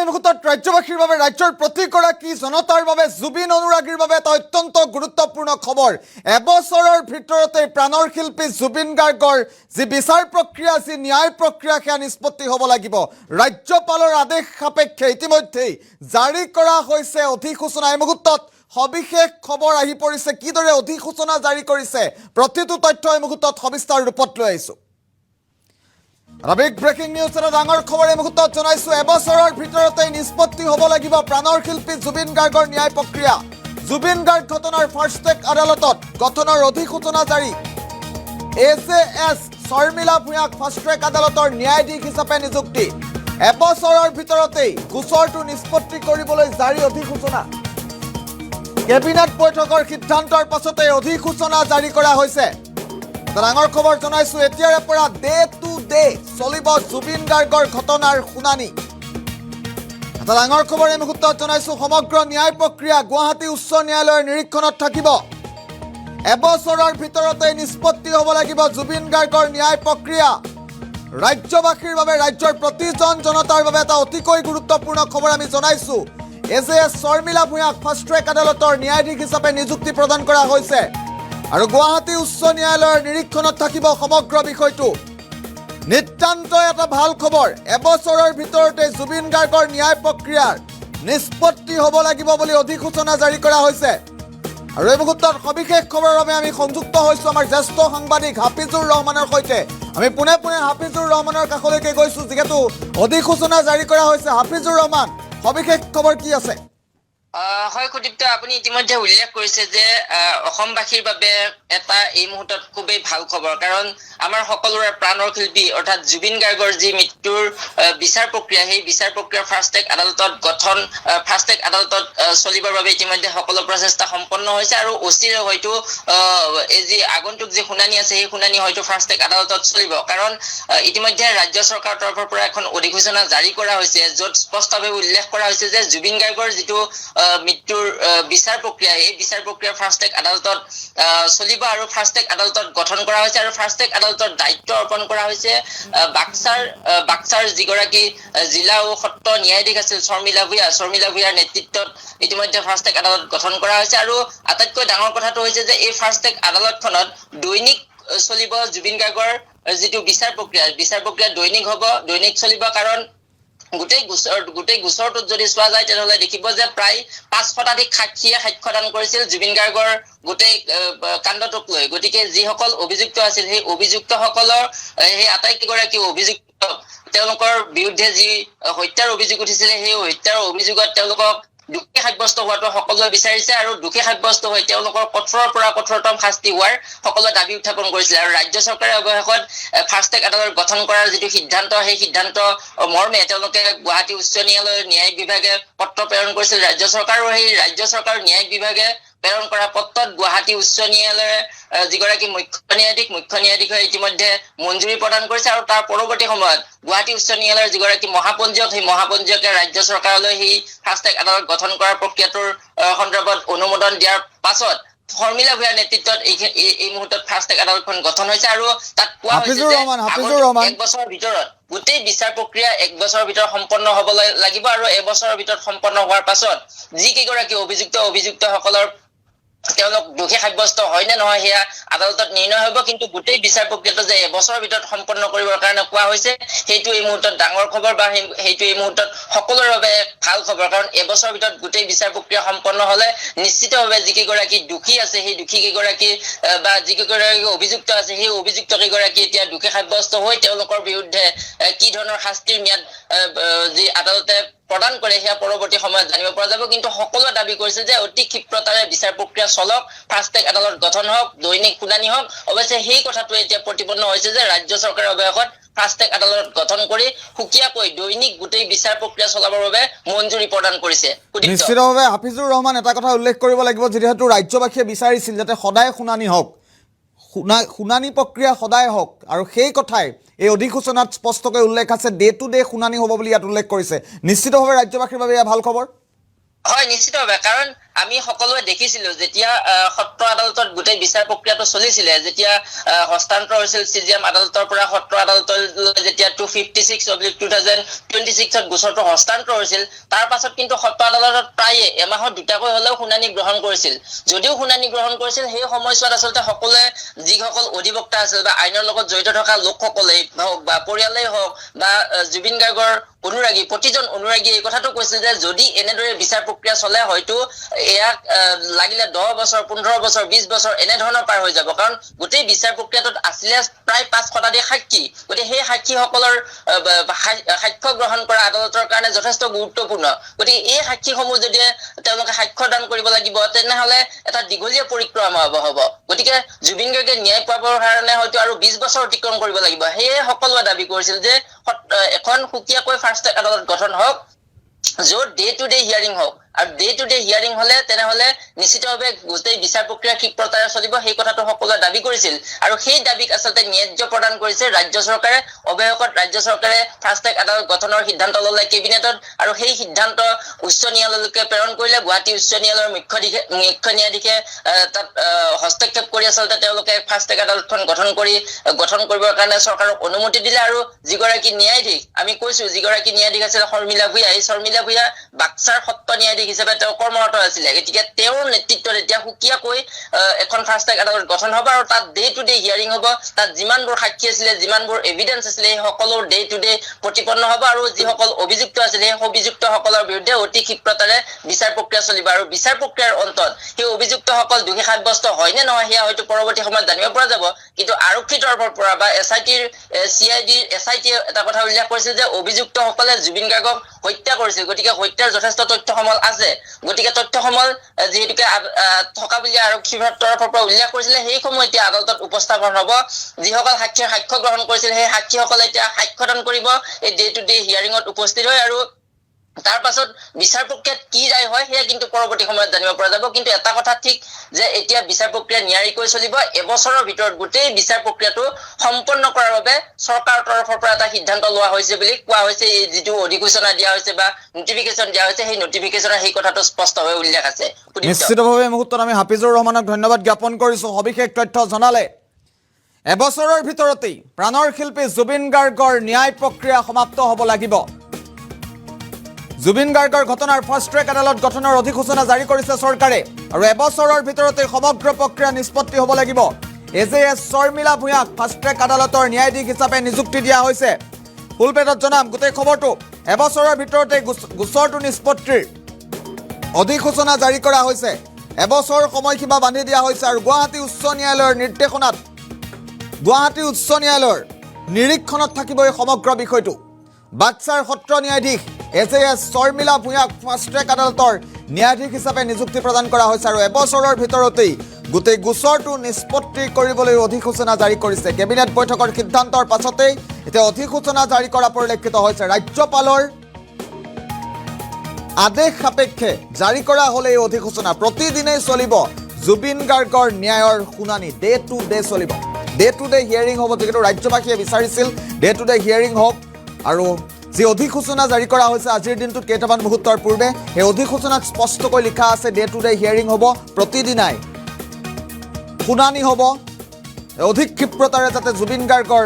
এই মুহূৰ্তত ৰাজ্যবাসীৰ বাবে ৰাজ্যৰ প্ৰতিগৰাকী জনতাৰ বাবে জুবিন অনুৰাগীৰ বাবে এটা অত্যন্ত গুৰুত্বপূৰ্ণ খবৰ এবছৰৰ ভিতৰতে প্ৰাণৰ শিল্পী জুবিন গাৰ্গৰ যি বিচাৰ প্ৰক্ৰিয়া যি ন্যায় প্ৰক্ৰিয়া সেয়া নিষ্পত্তি হ'ব লাগিব ৰাজ্যপালৰ আদেশ সাপেক্ষে ইতিমধ্যে জাৰি কৰা হৈছে অধিসূচনা এই মুহূৰ্তত সবিশেষ খবৰ আহি পৰিছে কিদৰে অধিসূচনা জাৰি কৰিছে প্ৰতিটো তথ্য এই মুহূৰ্তত সবিস্তাৰ ৰূপত লৈ আহিছো ব্ৰেকিং নিউজ এটা ডাঙৰ খবৰ এই মুহূৰ্তত জনাইছো এবছৰৰ ভিতৰতে নিষ্পত্তি হ'ব লাগিব প্ৰাণৰ শিল্পী জুবিন গাৰ্গৰ ন্যায় প্ৰক্ৰিয়া জুবিন গাৰ্গ ঘটনাৰ ফাৰ্ষ্ট ট্ৰেক আদালতত গঠনৰ অধিসূচনা জাৰি এজেএছ শৰ্মিলা ভূঞাক ফাৰ্ষ্ট ট্ৰেক আদালতৰ ন্যায়াধীশ হিচাপে নিযুক্তি এবছৰৰ ভিতৰতে গোচৰটো নিষ্পত্তি কৰিবলৈ জাৰি অধিসূচনা কেবিনেট বৈঠকৰ সিদ্ধান্তৰ পাছতে অধিসূচনা জাৰি কৰা হৈছে ডাঙৰ খবৰ জনাইছো এতিয়াৰে পৰা ডে টু ডে চলিব জুবিন গাৰ্গৰ ঘটনাৰ শুনানি এটা ডাঙৰ খবৰ এই মুহূৰ্তত জনাইছো সমগ্ৰ ন্যায় প্ৰক্ৰিয়া গুৱাহাটী উচ্চ ন্যায়ালয়ৰ নিৰীক্ষণত থাকিব এবছৰৰ ভিতৰতে নিষ্পত্তি হ'ব লাগিব জুবিন গাৰ্গৰ ন্যায় প্ৰক্ৰিয়া ৰাজ্যবাসীৰ বাবে ৰাজ্যৰ প্ৰতিজন জনতাৰ বাবে এটা অতিকৈ গুৰুত্বপূৰ্ণ খবৰ আমি জনাইছো এজেএছ শৰ্মিলা ভূঞাক ফাৰ্ষ্ট ট্ৰেক আদালতৰ ন্যায়াধীশ হিচাপে নিযুক্তি প্ৰদান কৰা হৈছে আৰু গুৱাহাটী উচ্চ ন্যায়ালয়ৰ নিৰীক্ষণত থাকিব সমগ্ৰ বিষয়টো নিতান্ত এটা ভাল খবৰ এবছৰৰ ভিতৰতে জুবিন গাৰ্গৰ ন্যায় প্ৰক্ৰিয়াৰ নিষ্পত্তি হ'ব লাগিব বুলি অধিসূচনা জাৰি কৰা হৈছে আৰু এই মুহূৰ্তত সবিশেষ খবৰৰ বাবে আমি সংযুক্ত হৈছো আমাৰ জ্যেষ্ঠ সাংবাদিক হাফিজুৰ ৰহমানৰ সৈতে আমি পুনে হাফিজুৰ ৰহমানৰ কাষলৈকে গৈছো যিহেতু অধিসূচনা জাৰি কৰা হৈছে হাফিজুৰ ৰহমান সবিশেষ খবৰ কি আছে হয় কুদিপ্ত আপুনি ইতিমধ্যে উল্লেখ কৰিছে যে অসমবাসীৰ বাবে এটা এই মুহূৰ্তত খুবেই ভাল খবৰ কাৰণ আমাৰ সকলোৰে প্ৰাণৰ শিল্পী অৰ্থাৎ জুবিন গাৰ্গৰ যি মৃত্যুৰ বিচাৰ প্ৰক্ৰিয়া সেই বিচাৰ প্ৰক্ৰিয়া ফাৰ্ষ্ট ট্ৰেক আদালতত গঠন ফাৰ্ষ্ট ট্ৰেক আদালতত চলিবৰ বাবে ইতিমধ্যে সকলো প্ৰচেষ্টা সম্পন্ন হৈছে আৰু অচিৰে হয়তো এই যি আগন্তুক যি শুনানি আছে সেই শুনানি হয়তো ফাৰ্ষ্ট ট্ৰেক আদালতত চলিব কাৰণ ইতিমধ্যে ৰাজ্য চৰকাৰৰ তৰফৰ পৰা এখন অধিসূচনা জাৰি কৰা হৈছে য'ত স্পষ্টভাৱে উল্লেখ কৰা হৈছে যে জুবিন গাৰ্গৰ যিটো মৃত্যুৰ বিচাৰ প্ৰক্ৰিয়া এই বিচাৰ প্ৰক্ৰিয়া ফাৰ্ষ্ট ট্ৰেক আদালতত চলিব আৰু ফাৰ্ষ্ট ট্ৰেক আদালতত গঠন কৰা হৈছে আৰু ফাৰ্ষ্ট ট্ৰেক আদালতৰ দায়িত্ব অৰ্পণ কৰা হৈছে বাক্সাৰ যিগৰাকী জিলা ও সত্ৰ ন্যায়াধীশ আছিল শৰ্মিলা ভূঞাৰ নেতৃত্বত ইতিমধ্যে ফাৰ্ষ্ট ট্ৰেক আদালত গঠন কৰা হৈছে আৰু আটাইতকৈ ডাঙৰ কথাটো হৈছে যে এই ফাৰ্ষ্ট ট্ৰেক আদালতখনত দৈনিক চলিব জুবিন গাৰ্গৰ যিটো বিচাৰ প্ৰক্ৰিয়া দৈনিক চলিব কাৰণ গোটেই গোচৰটোত যদি চোৱা যায় তেনেহ'লে দেখিব যে প্ৰায় 5 শতাধিক সাক্ষীয়ে সাক্ষ্যদান কৰিছিল জুবিন গাৰ্গৰ গোটেই কাণ্ডটোক লৈ গতিকে যিসকল অভিযুক্ত আছিল সেই অভিযুক্তসকলৰ সেই আটাইকেইগৰাকী অভিযুক্ত তেওঁলোকৰ বিৰুদ্ধে যি হত্যাৰ অভিযোগ উঠিছিলে সেই হত্যাৰ অভিযোগত তেওঁলোকক দোষী সাব্যস্ত হোৱাটো সকলোৱে বিচাৰিছে আৰু দোষী সাব্যস্ত হৈ তেওঁলোকৰ কঠোৰৰ পৰা কঠোৰতম শাস্তি হোৱাৰ সকলোৱে দাবী উত্থাপন কৰিছিলে আৰু ৰাজ্য চৰকাৰে অৱশেষত ফাৰ্ষ্ট ট্ৰেক আদালত গঠন কৰাৰ যিটো সিদ্ধান্ত সেই সিদ্ধান্ত মৰ্মে তেওঁলোকে গুৱাহাটী উচ্চ ন্যায়ালয়ৰ ন্যায়িক বিভাগে পত্ৰ প্ৰেৰণ কৰিছিল ৰাজ্য চৰকাৰ আৰু সেই ৰাজ্য চৰকাৰৰ ন্যায়িক বিভাগে প্ৰেৰণ কৰা পত্ৰত গুৱাহাটী উচ্চ ন্যায়ালয়ে যিগৰাকী মুখ্য ন্যায়াধীশে ইতিমধ্যে মঞ্জুৰি প্ৰদান কৰিছে আৰু তাৰ পৰৱৰ্তী সময়ত গুৱাহাটী উচ্চ ন্যায়ালয়ৰ যিগৰাকী মহাপঞ্জীয়ক সেই মহাপঞ্জীয়কে ৰাজ্য চৰকাৰলৈ সেই ফাৰ্ষ্ট ট্ৰেক আদালত গঠন কৰাৰ প্ৰক্ৰিয়াটোৰ সন্দৰ্ভত অনুমোদন দিয়াৰ পাছত শৰ্মিলা ভূঞাৰ নেতৃত্বত এই মুহূৰ্তত ফাৰ্ষ্ট ট্ৰেক আদালতখন গঠন হৈছে আৰু তাত কোৱা হৈছে যে এক বছৰৰ ভিতৰত গোটেই বিচাৰ প্ৰক্ৰিয়া 1 বছৰৰ ভিতৰত সম্পন্ন হ'ব লাগিব আৰু এবছৰৰ ভিতৰত সম্পন্ন হোৱাৰ পাছত যিকেইগৰাকী অভিযুক্তসকলৰ তেওঁলোক দোষী সাব্যস্ত হয় নে নহয় সেয়া আদালতত নিৰ্ণয় হ'ব কিন্তু গোটেই বিচাৰ প্ৰক্ৰিয়াটো যে এবছৰৰ ভিতৰত সম্পন্ন কৰিবৰ কাৰণে কোৱা হৈছে সেইটো এই মুহূৰ্তত ডাঙৰ খবৰ বা সেইটো এই মুহূৰ্তত সকলোৰে বাবে ভাল খবৰ কাৰণ এবছৰৰ ভিতৰত গোটেই বিচাৰ প্ৰক্ৰিয়া সম্পন্ন হ'লে নিশ্চিতভাৱে যিকেইগৰাকী দোষী আছে সেই দোষী কেইগৰাকী বা যিকেইগৰাকী অভিযুক্ত আছে সেই অভিযুক্ত কেইগৰাকী এতিয়া দোষী সাব্যস্ত হৈ তেওঁলোকৰ বিৰুদ্ধে কি ধৰণৰ শাস্তিৰ ম্যাদ যি আদালতে প্ৰদান কৰে সেয়া পৰৱৰ্তী সময়ত জানিব পৰা যাব কিন্তু সকলোৱে দাবী কৰিছে যে অতি ক্ষিপ্ৰতাৰে বিচাৰ প্ৰক্ৰিয়া চলক ফাৰ্ষ্ট ট্ৰেক আদালত গঠন হওক দৈনিক শুনানি হওক অৱশ্যে সেই কথাটো এতিয়া প্ৰতিপন্ন হৈছে যে ৰাজ্য চৰকাৰে অৱশেষত ফাৰ্ষ্ট ট্ৰেক আদালত গঠন কৰি সুকীয়াকৈ দৈনিক গোটেই বিচাৰ প্ৰক্ৰিয়া চলাবৰ বাবে মঞ্জুৰি প্ৰদান কৰিছে নিশ্চিতভাৱে হাফিজুৰ ৰহমান এটা কথা উল্লেখ কৰিব লাগিব যিহেতু ৰাজ্যবাসীয়ে বিচাৰিছিল যাতে সদায় শুনানি হওক শুনানি প্ৰক্ৰিয়া সদায় হওক আৰু সেই কথাই এই অধিসূচনাত স্পষ্টকৈ উল্লেখ আছে ডে টু ডে শুনানি হ'ব বুলি ইয়াত উল্লেখ কৰিছে নিশ্চিতভাৱে ৰাজ্যবাসীৰ বাবে এয়া ভাল খবৰ হয় নিশ্চিতভাৱে কাৰণ আমি সকলোৱে দেখিছিলো যেতিয়া সত্ৰ আদালতত গোটেই বিচাৰ প্ৰক্ৰিয়াটো চলিছিলে, যেতিয়া হস্তান্তৰ হৈছিল চিজিএম আদালতৰ পৰা সত্ৰ আদালতলৈ, যেতিয়া 256/2026ত গোচৰটো হস্তান্তৰ হৈছিল, তাৰ পাছত কিন্তু সত্ৰ আদালতত প্ৰায়ে এমাহত দুটাকৈ হলেও শুনানি গ্ৰহণ কৰিছিল। যদিও শুনানি গ্ৰহণ কৰিছিল, সেই সময়ছোৱাত আচলতে সকলোৱে যিসকল অধিবক্তা আছিল বা আইনৰ লগত জড়িত থকা লোকসকলেই হওক বা পৰিয়ালেই হওক বা জুবিন গাৰ্গৰ অনুৰাগী, প্ৰতিজন অনুৰাগীয়ে এই কথাটো কৈছিল যে যদি এনেদৰে বিচাৰ প্ৰক্ৰিয়া চলে হয়তো ইয়াক লাগিলে 10 বছৰ 15 বছৰ 20 বছৰ এনেধৰণৰ পাৰ হৈ যাব, কাৰণ গোটেই বিচাৰ প্ৰক্ৰিয়াটোত আছিলে প্ৰায় 5 শতাধিক সাক্ষী। গতিকে সেই সাক্ষীসকলৰ সাক্ষ্য গ্ৰহণ কৰা আদালতৰ কাৰণে যথেষ্ট গুৰুত্বপূৰ্ণ। গতিকে এই সাক্ষীসমূহ যদি তেওঁলোকে সাক্ষ্য দান কৰিব লাগিব তেনেহলে এটা দীঘলীয়া পৰিক্ৰমা হব। গতিকে জুবিন গাৰ্গে ন্যায় পাবৰ কাৰণে হয়তো আৰু 20 বছৰ অতিক্ৰম কৰিব লাগিব। সেয়ে সকলোৱে দাবী কৰিছিল যে এখন সুকীয়াকৈ ফাৰ্ষ্ট ট্ৰেক আদালত গঠন হওক, য'ত ডে টু ডে হিয়াৰিং হওক, আৰু ডে টু ডে হিয়াৰিং হলে তেনেহলে নিশ্চিতভাৱে গোটেই বিচাৰ প্ৰক্ৰিয়া ক্ষিপ্ৰতাৰে চলিব, সেই কথাটো সকলোৱে দাবী কৰিছিল। আৰু সেই দাবীক আচলতে ন্যায্য প্ৰদান কৰিছে ৰাজ্য চৰকাৰে। অৱশেষত ৰাজ্য চৰকাৰে ফাৰ্ষ্ট ট্ৰেক আদালত গঠনৰ সিদ্ধান্ত ললে কেবিনেটত, আৰু সেই সিদ্ধান্ত উচ্চ ন্যায়ালয়লৈকে প্ৰেৰণ কৰিলে। গুৱাহাটী উচ্চ ন্যায়ালয়ৰ মুখ্য ন্যায়াধীশে তাত হস্তক্ষেপ কৰি আচলতে তেওঁলোকে ফাৰ্ষ্ট ট্ৰেক আদালতখন গঠন কৰিবৰ কাৰণে চৰকাৰক অনুমতি দিলে। আৰু যিগৰাকী ন্যায়াধীশ, আমি কৈছো যিগৰাকী ন্যায়াধীশ আছিল শৰ্মিলা ভূঞা, এই শৰ্মিলা ভূঞা বাক্সাৰ সত্ৰ ন্যায়াধীশ হিচাপে তেওঁ কৰ্মৰত আছিলে। গতিকে তেওঁৰ নেতৃত্বত এতিয়া সুকীয়াকৈ এখন ফাৰ্ষ্ট ট্ৰেক আদালত গঠন হব, আৰু তাত ডে টু ডে হিয়াৰিং হব। তাত যিমানবোৰ সাক্ষী আছিলে, যিমানবোৰ এভিডেন্স আছিলে, সেই সকলো ডে টু ডে প্ৰতিপন্ন হব, আৰু যিসকল অভিযুক্ত আছিলে সেই অভিযুক্তসকলৰ বিৰুদ্ধে অতি ক্ষিপ্ৰতাৰে বিচাৰ প্ৰক্ৰিয়া চলিব। আৰু বিচাৰ প্ৰক্ৰিয়াৰ অন্তত সেই অভিযুক্তসকল দোষী সাব্যস্ত হয় নে নহয় সেয়া হয়তো পৰৱৰ্তী সময়ত জানিব পৰা যাব। কিন্তু আৰক্ষী তৰফৰ পৰা বা এছআইটিয়ে এটা কথা উল্লেখ কৰিছিল যে অভিযুক্তসকলে জুবিন গাৰ্গক হত্যা কৰিছিল। গতিকে হত্যাৰ যথেষ্ট তথ্য সমল আছে। গতিকে তথ্য সমল যিহেতুকে থকা বুলি আৰক্ষীৰ তৰফৰ পৰা উল্লেখ কৰিছিলে, সেইসমূহ এতিয়া আদালতত উপস্থাপন হব। যিসকল সাক্ষীৰ সাক্ষ্য গ্ৰহণ কৰিছিল সেই সাক্ষীসকলে এতিয়া সাক্ষ্যদান কৰিব এই ডে টু ডে হিয়াৰিঙত উপস্থিত হয়, আৰু তাৰ পাছত বিচাৰ প্ৰক্ৰিয়াত কি ৰায় হয় সেয়া কিন্তু পৰৱৰ্তী সময়ত জানিব পৰা যাব। কিন্তু এটা কথা ঠিক যে এতিয়া বিচাৰ প্ৰক্ৰিয়া নিয়াৰিকৈ চলিব। এবছৰৰ ভিতৰত গোটেই বিচাৰ প্ৰক্ৰিয়াটো সম্পন্ন কৰাৰ বাবে চৰকাৰৰ তৰফৰ পৰা এটা সিদ্ধান্ত লোৱা হৈছে বুলি কোৱা হৈছে। এই যিটো অধিসূচনা দিয়া হৈছে বা নটিফিকেশ্যন দিয়া হৈছে, সেই নটিফিকেশ্যনৰ সেই কথাটো স্পষ্টভাৱে উল্লেখ আছে। নিশ্চিতভাৱে এই মুহূৰ্তত আমি হাফিজুৰ ৰহমানক ধন্যবাদ জ্ঞাপন কৰিছো, সবিশেষ তথ্য জনালে। এবছৰৰ ভিতৰতেই প্ৰাণৰ শিল্পী জুবিন গাৰ্গৰ ন্যায় প্ৰক্ৰিয়া সমাপ্ত হ'ব লাগিব। জুবিন গাৰ্গৰ ঘটনাৰ ফাৰ্ষ্ট ট্ৰেক আদালত গঠনৰ অধিসূচনা জাৰি কৰিছে চৰকাৰে, আৰু এবছৰৰ ভিতৰতে সমগ্ৰ প্ৰক্ৰিয়া নিষ্পত্তি হ'ব লাগিব। এজেএছ শৰ্মিলা ভূঞাক ফাৰ্ষ্ট ট্ৰেক আদালতৰ ন্যায়াধীশ হিচাপে নিযুক্তি দিয়া হৈছে। ফুলপেটত জনাম গোটেই খবৰটো। এবছৰৰ ভিতৰতে গোচৰটো নিষ্পত্তিৰ অধিসূচনা জাৰি কৰা হৈছে। এবছৰ সময়সীমা বান্ধি দিয়া হৈছে, আৰু গুৱাহাটী উচ্চ ন্যায়ালয়ৰ নিৰ্দেশনাত গুৱাহাটী উচ্চ ন্যায়ালয়ৰ নিৰীক্ষণত থাকিব এই সমগ্ৰ বিষয়টো। বাক্সাৰ সত্ৰ ন্যায়াধীশ এজেএছ শৰ্মিলা ভূঞাক ফাৰ্ষ্ট ট্ৰেক আদালতৰ ন্যায়াধীশ হিচাপে নিযুক্তি প্ৰদান কৰা হৈছে, আৰু এবছৰৰ ভিতৰতেই গোটেই গোচৰটো নিষ্পত্তি কৰিবলৈ অধিসূচনা জাৰি কৰিছে। কেবিনেট বৈঠকৰ সিদ্ধান্তৰ পাছতেই এতিয়া অধিসূচনা জাৰি কৰা পৰিলক্ষিত হৈছে। ৰাজ্যপালৰ আদেশ সাপেক্ষে জাৰি কৰা হ'লে এই অধিসূচনা প্ৰতিদিনেই চলিব জুবিন গাৰ্গৰ ন্যায়ৰ শুনানি। ডে টু ডে চলিব, ডে টু ডে হিয়াৰিং হ'ব, যিহেতু ৰাজ্যবাসীয়ে বিচাৰিছিল ডে টু ডে হিয়াৰিং হওক। আৰু যি অধিসূচনা জাৰি কৰা হৈছে আজিৰ দিনটোত কেইটামান মুহূৰ্তৰ পূৰ্বে, সেই অধিসূচনাত স্পষ্টকৈ লিখা আছে ডে টু ডে হিয়াৰিং হ'ব, প্ৰতিদিনাই শুনানি হ'ব। অধিক ক্ষিপ্ৰতাৰে যাতে জুবিন গাৰ্গৰ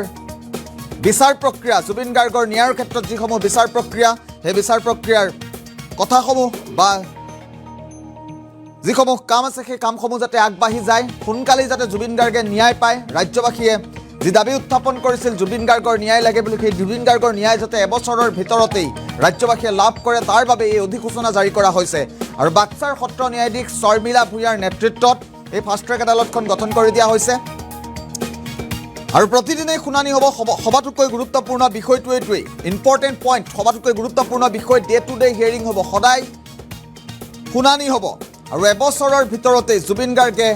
বিচাৰ প্ৰক্ৰিয়া, জুবিন গাৰ্গৰ ন্যায়ৰ ক্ষেত্ৰত যিসমূহ বিচাৰ প্ৰক্ৰিয়া, সেই বিচাৰ প্ৰক্ৰিয়াৰ কথাসমূহ বা যিসমূহ কাম আছে সেই কামসমূহ যাতে আগবাঢ়ি যায়, সোনকালেই যাতে জুবিন গাৰ্গে ন্যায় পায়। ৰাজ্যবাসীয়ে যি দাবী উত্থাপন কৰিছিল জুবিন গাৰ্গৰ ন্যায় লাগে বুলি, সেই জুবিন গাৰ্গৰ ন্যায় যাতে এবছৰৰ ভিতৰতেই ৰাজ্যবাসীয়ে লাভ কৰে তাৰ বাবে এই অধিসূচনা জাৰি কৰা হৈছে। আৰু বাক্সাৰ সত্ৰ ন্যায়াধীশ শৰ্মিলা ভূঞাৰ নেতৃত্বত এই ফাৰ্ষ্ট ট্ৰেক আদালতখন গঠন কৰি দিয়া হৈছে, আৰু প্ৰতিদিনেই শুনানি হ'ব। সবাতোকৈ গুৰুত্বপূৰ্ণ বিষয়টো এইটোৱেই, ইম্পৰ্টেণ্ট পইণ্ট, সবাতোকৈ গুৰুত্বপূৰ্ণ বিষয় ডে টু ডে হিয়াৰিং হ'ব, সদায় শুনানি হ'ব, আৰু এবছৰৰ ভিতৰতেই জুবিন গাৰ্গে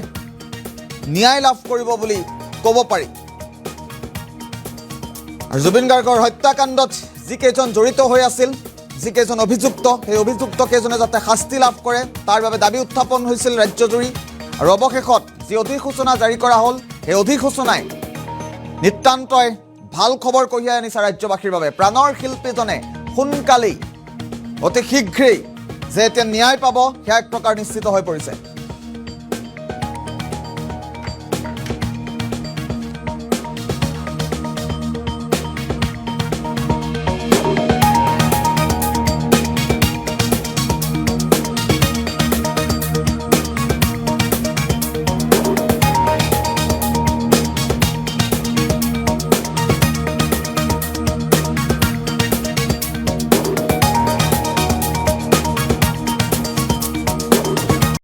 ন্যায় লাভ কৰিব বুলি ক'ব পাৰি। আৰু জুবিন গাৰ্গৰ হত্যাকাণ্ডত যিকেইজন জড়িত হৈ আছিল, যিকেইজন অভিযুক্ত, সেই অভিযুক্ত কেইজনে যাতে শাস্তি লাভ কৰে তাৰ বাবে দাবী উত্থাপন হৈছিল ৰাজ্যজুৰি। আৰু অৱশেষত যি অধিসূচনা জাৰি কৰা হ'ল, সেই অধিসূচনাই নিতান্তই ভাল খবৰ কঢ়িয়াই আনিছে ৰাজ্যবাসীৰ বাবে। প্ৰাণৰ শিল্পীজনে সোনকালেই অতি শীঘ্ৰেই যে এতিয়া ন্যায় পাব সেয়া এক প্ৰকাৰ নিশ্চিত হৈ পৰিছে।